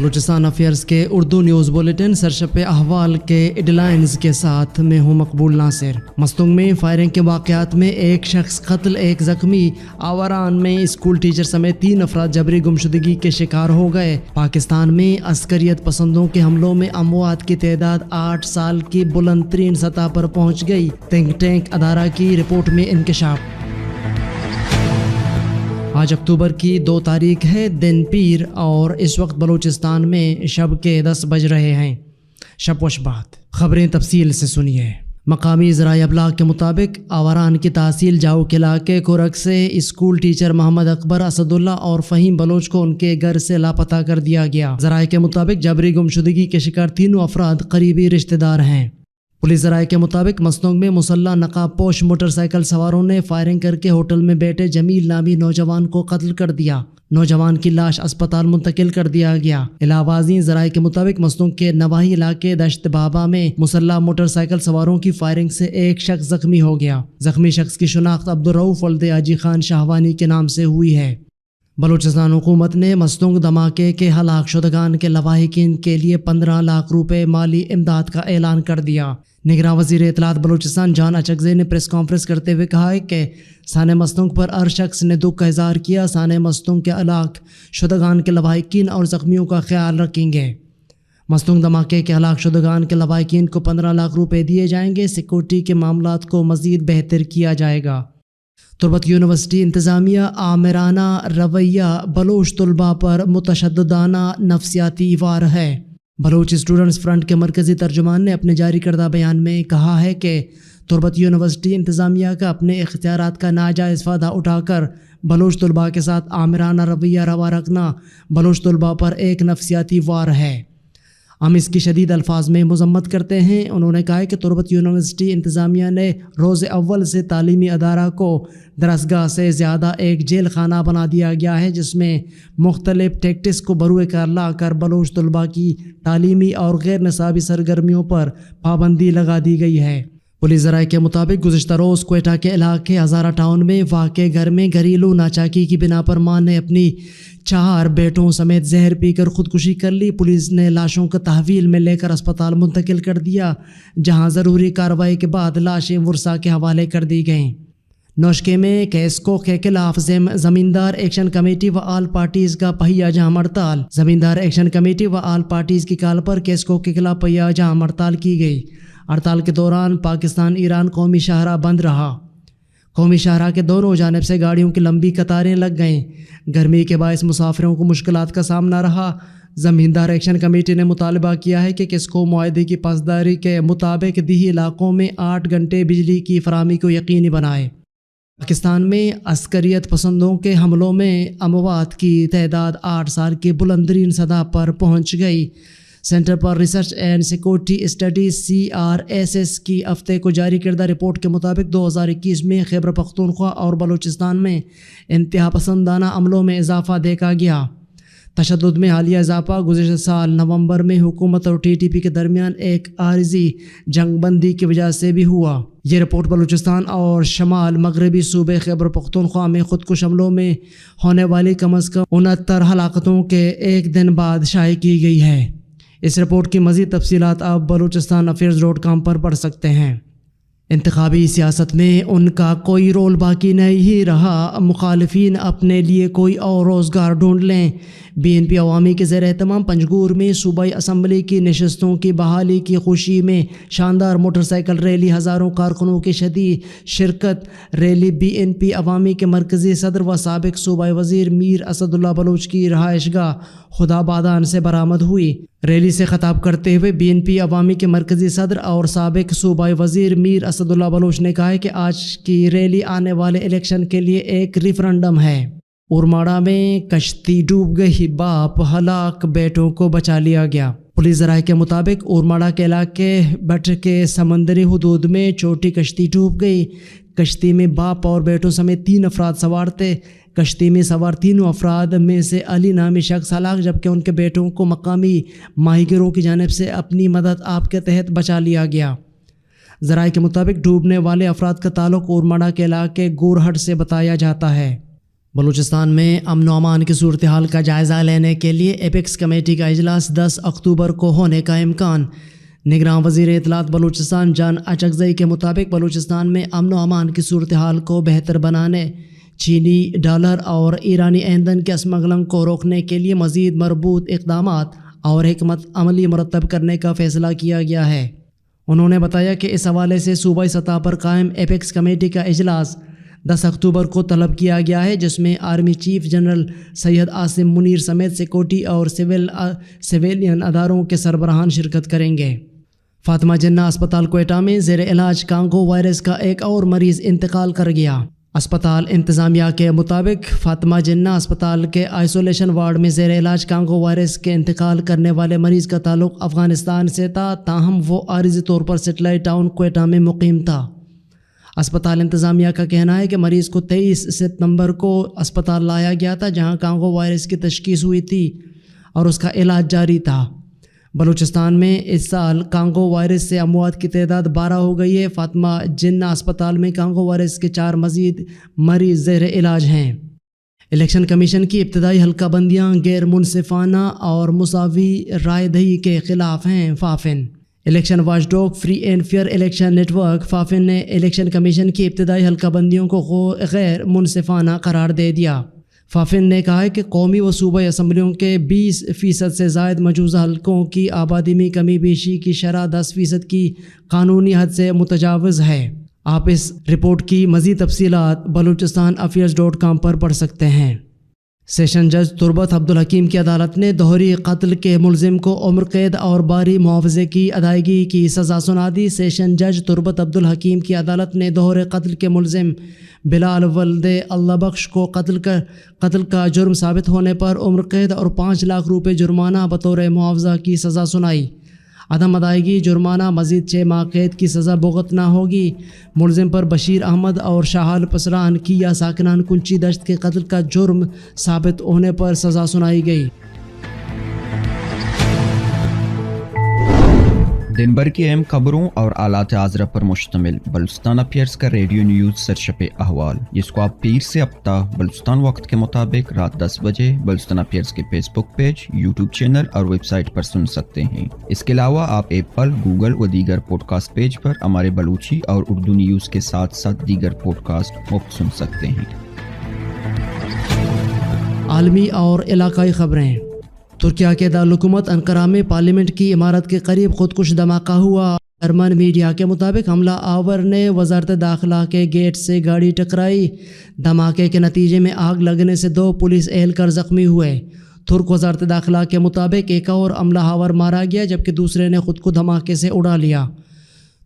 Balochistan affairs کے Urdu news bulletin سرشپ احوال کے ایڈلائنز کے ساتھ میں ہوں مقبول ناصر۔ مستونگ میں فائرنگ کے واقعات میں ایک شخص قتل، ایک زخمی۔ آوران میں اسکول ٹیچر سمیت 3 افراد جبری گمشدگی کے شکار ہو گئے۔ پاکستان میں عسکریت پسندوں کے حملوں میں اموات کی تعداد 8 سال کی بلند ترین سطح پر پہنچ گئی۔ تھنک ٹینک ادارہ کی رپورٹ میں انکشاف۔ آج اکتوبر کی 2 تاریخ ہے، دن پیر، اور اس وقت بلوچستان میں شب کے 10 بج رہے ہیں۔ شب و شبات خبریں تفصیل سے سنیے۔ مقامی ذرائع ابلاغ کے مطابق آوران کی تحصیل جاؤک علاقے کورک سے اسکول ٹیچر محمد اکبر اسد اللہ اور فہیم بلوچ کو ان کے گھر سے لاپتہ کر دیا گیا۔ ذرائع کے مطابق جبری گمشدگی کے شکار تینوں افراد قریبی رشتہ دار ہیں۔ پولیس ذرائع کے مطابق مستونگ میں مسلح نقاب پوش موٹر سائیکل سواروں نے فائرنگ کر کے ہوٹل میں بیٹھے جمیل نامی نوجوان کو قتل کر دیا۔ نوجوان کی لاش اسپتال منتقل کر دیا گیا۔ علاوہ ازیں ذرائع کے مطابق مستونگ کے نواحی علاقے دشت بابا میں مسلح موٹر سائیکل سواروں کی فائرنگ سے ایک شخص زخمی ہو گیا۔ زخمی شخص کی شناخت عبدالرؤف ولد حاجی خان شاہوانی کے نام سے ہوئی ہے۔ بلوچستان حکومت نے مستونگ دھماکے کے ہلاک شدگان کے لواحقین کے لیے 15 لاکھ روپے مالی امداد کا اعلان کر دیا۔ نگراں وزیر اطلاعات بلوچستان جان اچکزئی نے پریس کانفرنس کرتے ہوئے کہا ہے کہ سانح مستونگ پر ہر شخص نے دکھ کا اظہار کیا۔ سانح مستونگ کے ہلاک شدگان کے لواحقین اور زخمیوں کا خیال رکھیں گے۔ مستونگ دھماکے کے ہلاک شدگان کے لواحقین کو 15 لاکھ روپے دیے جائیں گے۔ سیکورٹی کے معاملات کو مزید بہتر کیا جائے گا۔ تربت یونیورسٹی انتظامیہ آمرانہ رویہ بلوچ طلباء پر متشددانہ نفسیاتی وار ہے۔ بلوچ اسٹوڈنٹس فرنٹ کے مرکزی ترجمان نے اپنے جاری کردہ بیان میں کہا ہے کہ تربت یونیورسٹی انتظامیہ کا اپنے اختیارات کا ناجائز فائدہ اٹھا کر بلوچ طلباء کے ساتھ آمرانہ رویہ روا رکھنا بلوچ طلباء پر ایک نفسیاتی وار ہے۔ ہم اس کی شدید الفاظ میں مذمت کرتے ہیں۔ انہوں نے کہا کہ تربت یونیورسٹی انتظامیہ نے روز اول سے تعلیمی ادارہ کو درسگاہ سے زیادہ ایک جیل خانہ بنا دیا گیا ہے، جس میں مختلف ٹیکٹس کو بروئے کار لا کر بلوچ طلباء کی تعلیمی اور غیر نصابی سرگرمیوں پر پابندی لگا دی گئی ہے۔ پولیس ذرائع کے مطابق گزشتہ روز کوئٹہ کے علاقے ہزارہ ٹاؤن میں واقع گھر میں گھریلو ناچاکی کی بنا پر ماں نے اپنی 4 بیٹوں سمیت زہر پی کر خودکشی کر لی۔ پولیس نے لاشوں کو تحویل میں لے کر اسپتال منتقل کر دیا، جہاں ضروری کارروائی کے بعد لاشیں ورثاء کے حوالے کر دی گئیں۔ نوشکے میں کیسکو کے خلاف زمیندار ایکشن کمیٹی و آل پارٹیز کا پہیہ جام ہڑتال۔ زمیندار ایکشن کمیٹی و آل پارٹیز کی کال پر کیسکو کے خلاف پہیہ جام ہڑتال کی گئی۔ ہڑتال کے دوران پاکستان ایران قومی شاہراہ بند رہا۔ قومی شاہراہ کے دونوں جانب سے گاڑیوں کی لمبی قطاریں لگ گئیں۔ گرمی کے باعث مسافروں کو مشکلات کا سامنا رہا۔ زمیندار ایکشن کمیٹی نے مطالبہ کیا ہے کہ کیسکو معاہدے کی پاسداری کے مطابق دیہی علاقوں میں 8 گھنٹے بجلی کی فراہمی کو یقینی بنائے۔ پاکستان میں عسکریت پسندوں کے حملوں میں اموات کی تعداد 8 سال کی بلند ترین سطح پر پہنچ گئی۔ Centre per research and security studies CRSS کی ہفتے کو جاری کردہ رپورٹ کے مطابق 2021 میں خیبر پختونخوا اور بلوچستان میں انتہا پسندانہ عملوں میں اضافہ دیکھا گیا۔ تشدد میں حالیہ اضافہ گزشتہ سال نومبر میں حکومت اور TTP کے درمیان ایک عارضی جنگ بندی کی وجہ سے بھی ہوا۔ یہ رپورٹ بلوچستان اور شمال مغربی صوبے خیبر پختونخوا میں خودکش حملوں میں ہونے والی کم از کم 69 ہلاکتوں کے ایک دن بعد شائع کی گئی ہے۔ اس رپورٹ کی مزید تفصیلات آپ BalochistanAffairs.com پر پڑھ سکتے ہیں۔ انتخابی سیاست میں ان کا کوئی رول باقی نہیں رہا، مخالفین اپنے لیے کوئی اور روزگار ڈھونڈ لیں۔ BNP عوامی کے زیر اہتمام پنجگور میں صوبائی اسمبلی کی نشستوں کی بحالی کی خوشی میں شاندار موٹر سائیکل ریلی، ہزاروں کارکنوں کی شدید شرکت۔ ریلی BNP عوامی کے مرکزی صدر و سابق صوبائی وزیر میر اسد اللہ بلوچ کی رہائش گاہ خدابادان سے برآمد ہوئی۔ ریلی سے خطاب کرتے ہوئے BNP عوامی کے مرکزی صدر اور سابق صوبائی وزیر میر اسد اللہ بلوچ نے کہا کہ آج کی ریلی آنے والے الیکشن کے لیے ایک ریفرنڈم ہے۔ اورماڑہ میں کشتی ڈوب گئی، باپ ہلاک، بیٹوں کو بچا لیا گیا۔ پولیس ذرائع کے مطابق اورماڑہ کے علاقے بٹ کے سمندری حدود میں چھوٹی کشتی ڈوب گئی۔ کشتی میں باپ اور بیٹوں سمیت 3 افراد سوار تھے۔ کشتی میں سوار تینوں افراد میں سے علی نامی شخص ہلاک، جبکہ ان کے بیٹوں کو مقامی ماہی گیروں کی جانب سے اپنی مدد آپ کے تحت بچا لیا گیا۔ ذرائع کے مطابق ڈوبنے والے افراد کا تعلق اورماڑہ کے علاقے گورہٹ سے بتایا جاتا ہے۔ بلوچستان میں امن و امان کی صورتحال کا جائزہ لینے کے لیے ایپیکس کمیٹی کا اجلاس 10 اکتوبر کو ہونے کا امکان۔ نگراں وزیر اطلاعات بلوچستان جان اچکزئی کے مطابق بلوچستان میں امن و امان کی صورتحال کو بہتر بنانے، چینی ڈالر اور ایرانی ایندھن کے اسمگلنگ کو روکنے کے لیے مزید مربوط اقدامات اور حکمت عملی مرتب کرنے کا فیصلہ کیا گیا ہے۔ انہوں نے بتایا کہ اس حوالے سے صوبائی سطح پر قائم ایپیکس کمیٹی کا اجلاس 10 اکتوبر کو طلب کیا گیا ہے، جس میں army chief general Syed Asim Munir سمیت سیکورٹی اور سویلین اداروں کے سربراہان شرکت کریں گے۔ فاطمہ جناح اسپتال کوئٹہ میں زیر علاج کانگو وائرس کا ایک اور مریض انتقال کر گیا۔ اسپتال انتظامیہ کے مطابق فاطمہ جناح اسپتال کے آئسولیشن وارڈ میں زیر علاج کانگو وائرس کے انتقال کرنے والے مریض کا تعلق افغانستان سے تھا، تاہم وہ عارضی طور پر سیٹلائٹ ٹاؤن کوئٹہ میں مقیم تھا۔ اسپتال انتظامیہ کا کہنا ہے کہ مریض کو 23 ستمبر کو اسپتال لایا گیا تھا، جہاں کانگو وائرس کی تشخیص ہوئی تھی اور اس کا علاج جاری تھا۔ بلوچستان میں اس سال کانگو وائرس سے اموات کی تعداد 12 ہو گئی ہے۔ فاطمہ جناح اسپتال میں کانگو وائرس کے 4 مزید مریض زیر علاج ہیں۔ الیکشن کمیشن کی ابتدائی حلقہ بندیاں غیر منصفانہ اور مساوی رائے دہی کے خلاف ہیں۔ FAFEN election watchdog free and fair election network FAFEN نے الیکشن کمیشن کی ابتدائی حلقہ بندیوں کو غیر منصفانہ قرار دے دیا۔ فافن نے کہا ہے کہ قومی و صوبائی اسمبلیوں کے 20% سے زائد مجوزہ حلقوں کی آبادی میں کمی بیشی کی شرح 10% کی قانونی حد سے متجاوز ہے۔ آپ اس رپورٹ کی مزید تفصیلات بلوچستان پر پڑھ سکتے ہیں۔ سیشن جج تربت عبدالحکیم کی عدالت نے دوہری قتل کے ملزم کو عمر قید اور باری معاوضے کی ادائیگی کی سزا سنا دی۔ سیشن جج تربت عبدالحکیم کی عدالت نے دوہرے قتل کے ملزم بلال ولد اللہ بخش کو قتل کا جرم ثابت ہونے پر عمر قید اور 5 لاکھ روپے جرمانہ بطور معاوضہ کی سزا سنائی۔ عدم ادائیگی جرمانہ مزید 6 ماہ قید کی سزا بھگتنا ہوگی۔ ملزم پر بشیر احمد اور شاہل پسران کی یا ساکنان کنچی دشت کے قتل کا جرم ثابت ہونے پر سزا سنائی گئی۔ دن بھر کی اہم خبروں اور آلات حاضرہ پر مشتمل بلوچستان افیئرز کا ریڈیو نیوز سرشپ احوال، جس کو آپ پیر سے ہفتہ بلوچستان وقت کے مطابق رات 10 بجے بلوچستان افیئرز کے فیس بک پیج، یوٹیوب چینل اور ویب سائٹ پر سن سکتے ہیں۔ اس کے علاوہ آپ ایپل، گوگل و دیگر پوڈ کاسٹ پیج پر ہمارے بلوچی اور اردو نیوز کے ساتھ ساتھ دیگر پوڈ کاسٹ مفت سن سکتے ہیں۔ عالمی اور علاقائی خبریں۔ ترکیہ کے دارالحکومت انقرہ میں پارلیمنٹ کی عمارت کے قریب خودکش دھماکہ ہوا۔ جرمن میڈیا کے مطابق حملہ آور نے وزارت داخلہ کے گیٹ سے گاڑی ٹکرائی۔ دھماکے کے نتیجے میں آگ لگنے سے 2 پولیس اہلکار زخمی ہوئے۔ ترک وزارت داخلہ کے مطابق ایک اور حملہ آور مارا گیا، جبکہ دوسرے نے خود کو دھماکے سے اڑا لیا۔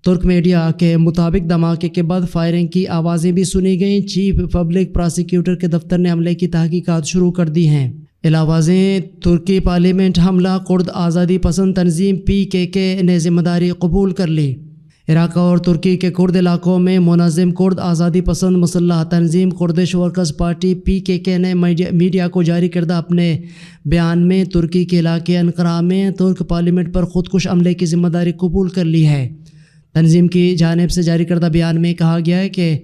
ترک میڈیا کے مطابق دھماکے کے بعد فائرنگ کی آوازیں بھی سنی گئیں۔ چیف پبلک پراسیکیوٹر کے دفتر نے حملے کی تحقیقات شروع کر دی ہیں۔ علاوہ ترکی پارلیمنٹ حملہ کرد آزادی پسند تنظیم PKK نے ذمہ داری قبول کر لی۔ عراق اور ترکی کے کرد علاقوں میں منظم کرد آزادی پسند مسلح تنظیم کردش ورکرز پارٹی PKK نے میڈیا کو جاری کردہ اپنے بیان میں ترکی کے علاقے انقرہ میں ترک پارلیمنٹ پر خودکش حملے کی ذمہ داری قبول کر لی ہے۔ تنظیم کی جانب سے جاری کردہ بیان میں کہا گیا ہے کہ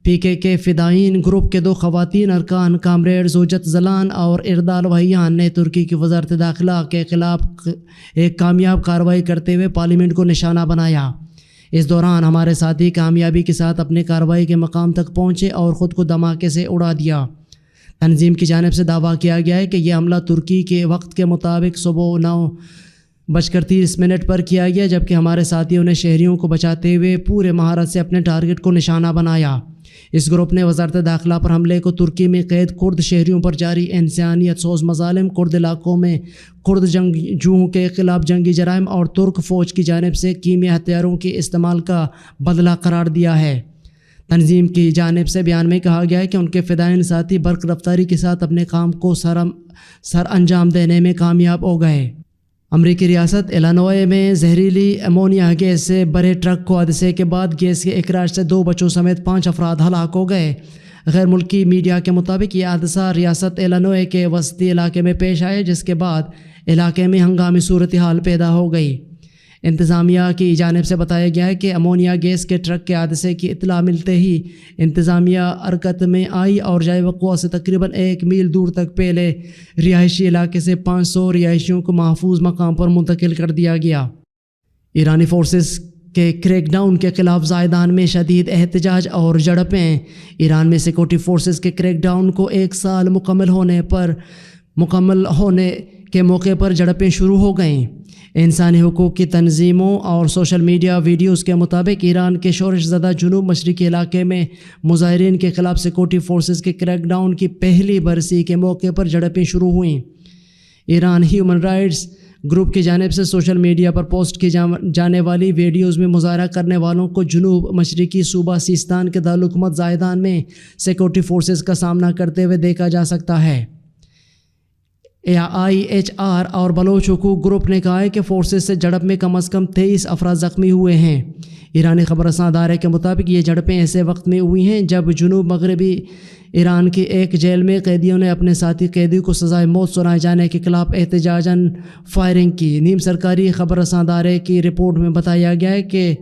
PKK فدائین گروپ کے 2 خواتین ارکان کامریڈ زوجت زلان اور اردال وحیان نے ترکی کی وزارت داخلہ کے خلاف ایک کامیاب کارروائی کرتے ہوئے پارلیمنٹ کو نشانہ بنایا۔ اس دوران ہمارے ساتھی کامیابی کے ساتھ اپنے کارروائی کے مقام تک پہنچے اور خود کو دھماکے سے اڑا دیا۔ تنظیم کی جانب سے دعویٰ کیا گیا ہے کہ یہ حملہ ترکی کے وقت کے مطابق صبح 9:30 پر کیا گیا، جبکہ ہمارے ساتھیوں نے شہریوں کو بچاتے ہوئے پورے مہارت سے اپنے ٹارگٹ کو نشانہ بنایا۔ اس گروپ نے وزارت داخلہ پر حملے کو ترکی میں قید کرد شہریوں پر جاری انسانیت سوز مظالم، کرد علاقوں میں کرد جنگجوؤں کے خلاف جنگی جرائم اور ترک فوج کی جانب سے کیمیائی ہتھیاروں کے استعمال کا بدلہ قرار دیا ہے۔ تنظیم کی جانب سے بیان میں کہا گیا ہے کہ ان کے فدائین ساتھی برق رفتاری کے ساتھ اپنے کام کو سر انجام دینے میں کامیاب ہو گئے۔ امریکی ریاست الینوائے میں زہریلی امونیا گیس سے بھرے ٹرک کو حادثے کے بعد گیس کے اخراج سے 2 بچوں سمیت 5 افراد ہلاک ہو گئے۔ غیر ملکی میڈیا کے مطابق یہ حادثہ ریاست الینوائے کے وسطی علاقے میں پیش آئے، جس کے بعد علاقے میں ہنگامی صورتحال پیدا ہو گئی۔ انتظامیہ کی جانب سے بتایا گیا ہے کہ امونیا گیس کے ٹرک کے حادثے کی اطلاع ملتے ہی انتظامیہ حرکت میں آئی اور جائے وقوع سے تقریباً 1 میل دور تک پھیلے رہائشی علاقے سے 500 رہائشیوں کو محفوظ مقام پر منتقل کر دیا گیا۔ ایرانی فورسز کے کریک ڈاؤن کے خلاف زائدان میں شدید احتجاج اور جھڑپیں۔ ایران میں سیکورٹی فورسز کے کریک ڈاؤن کو 1 سال مکمل ہونے کے موقع پر جھڑپیں شروع ہو گئیں۔ انسانی حقوق کی تنظیموں اور سوشل میڈیا ویڈیوز کے مطابق ایران کے شورش زدہ جنوب مشرقی علاقے میں مظاہرین کے خلاف سیکورٹی فورسز کے کریک ڈاؤن کی پہلی برسی کے موقع پر جھڑپیں شروع ہوئیں۔ ایران ہیومن رائٹس گروپ کی جانب سے سوشل میڈیا پر پوسٹ کی جانے والی ویڈیوز میں مظاہرہ کرنے والوں کو جنوب مشرقی صوبہ سیستان کے دارالحکومت زائدان میں سیکورٹی فورسز کا سامنا کرتے ہوئے دیکھا جا سکتا ہے۔ IHR اور بلوچ حقوق گروپ نے کہا ہے کہ فورسز سے جھڑپ میں کم از کم 23 افراد زخمی ہوئے ہیں۔ ایرانی خبر رساں ادارے کے مطابق یہ جھڑپیں ایسے وقت میں ہوئی ہیں جب جنوب مغربی ایران کی ایک جیل میں قیدیوں نے اپنے ساتھی قیدی کو سزائے موت سنائے جانے کے خلاف احتجاجاً فائرنگ کی۔ نیم سرکاری خبر رساں ادارے کی رپورٹ میں بتایا گیا ہے کہ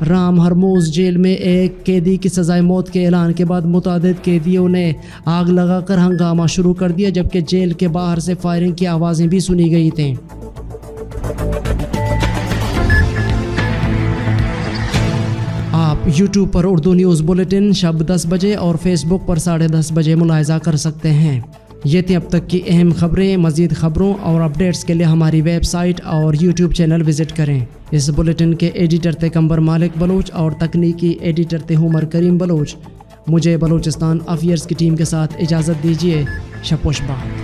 رام ہرموز جیل میں ایک قیدی کی سزائے موت کے اعلان کے بعد متعدد قیدیوں نے آگ لگا کر ہنگامہ شروع کر دیا، جبکہ جیل کے باہر سے فائرنگ کی آوازیں بھی سنی گئی تھیں۔ آپ یوٹیوب پر اردو نیوز بلیٹن شب 10 بجے اور فیس بک پر 10:30 بجے ملاحظہ کر سکتے ہیں۔ یہ تھیں اب تک کی اہم خبریں۔ مزید خبروں اور اپڈیٹس کے لیے ہماری ویب سائٹ اور یوٹیوب چینل وزٹ کریں۔ اس بلیٹن کے ایڈیٹر تھے قمبر مالک بلوچ اور تکنیکی ایڈیٹر تھے عمر کریم بلوچ۔ مجھے بلوچستان افیئرز کی ٹیم کے ساتھ اجازت دیجیے۔ شب و شبات۔